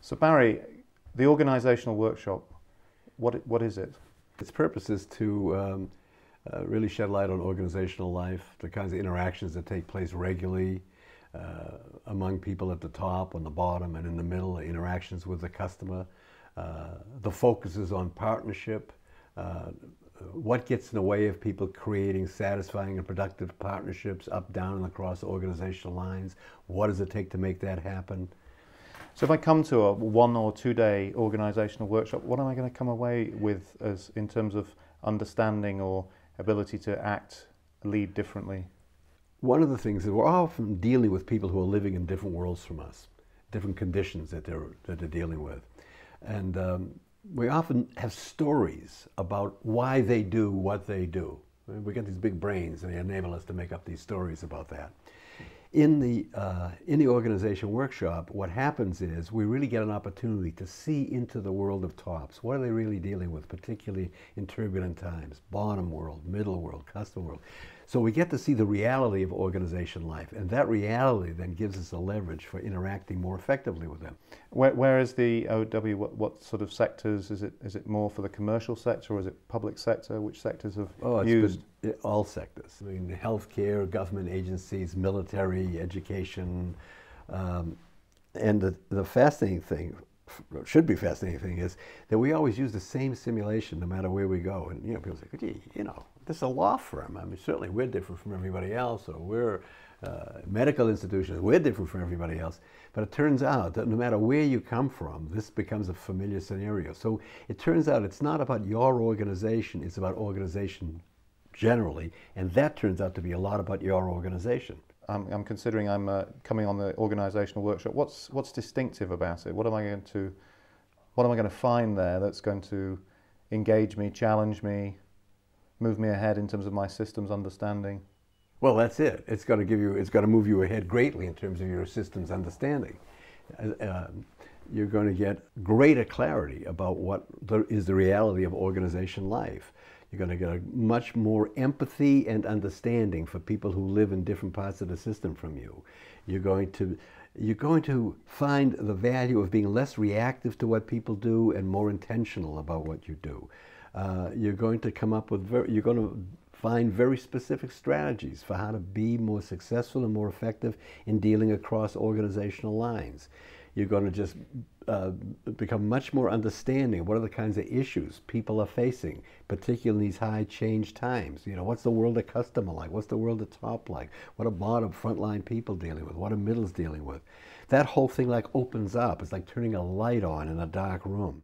So Barry, the organizational workshop, what is it? Its purpose is to really shed light on organizational life, the kinds of interactions that take place regularly among people at the top, on the bottom, and in the middle, the interactions with the customer. The focus is on partnership. What gets in the way of people creating satisfying and productive partnerships up, down, and across organizational lines? What does it take to make that happen? So if I come to a 1 or 2 day organizational workshop, what am I going to come away with as in terms of understanding or ability to act, lead differently? One of the things is we're often dealing with people who are living in different worlds from us, different conditions that they're dealing with. And we often have stories about why they do what they do. We get these big brains and they enable us to make up these stories about that. In the organization workshop, what happens is we really get an opportunity to see into the world of tops. What are they really dealing with, particularly in turbulent times? Bottom world, middle world, customer world. So we get to see the reality of organization life, and that reality then gives us a leverage for interacting more effectively with them. Where is the OW? What sort of sectors? Is it more for the commercial sector, or is it public sector? Which sectors have used? All sectors. I mean, healthcare, government agencies, military, education, and the fascinating thing, should be fascinating thing, is that we always use the same simulation no matter where we go. And people say, gee, this is a law firm. I mean, certainly we're different from everybody else, or we're medical institutions, we're different from everybody else. But it turns out that no matter where you come from, this becomes a familiar scenario. So it turns out it's not about your organization, it's about organization generally, and that turns out to be a lot about your organization. I'm considering I'm coming on the organizational workshop. What's distinctive about it? What am I going to find there that's going to engage me, challenge me, move me ahead in terms of my systems understanding? Well, that's it. It's going to move you ahead greatly in terms of your systems understanding. You're going to get greater clarity about what is the reality of organization life. You're going to get a much more empathy and understanding for people who live in different parts of the system from you. You're going to find the value of being less reactive to what people do and more intentional about what you do. You're going to come up with you're going to find very specific strategies for how to be more successful and more effective in dealing across organizational lines. You're going to just become much more understanding of what are the kinds of issues people are facing, particularly in these high change times. What's the world of customer like? What's the world of top like? What are bottom frontline people dealing with? What are middles dealing with? That whole thing opens up. It's like turning a light on in a dark room.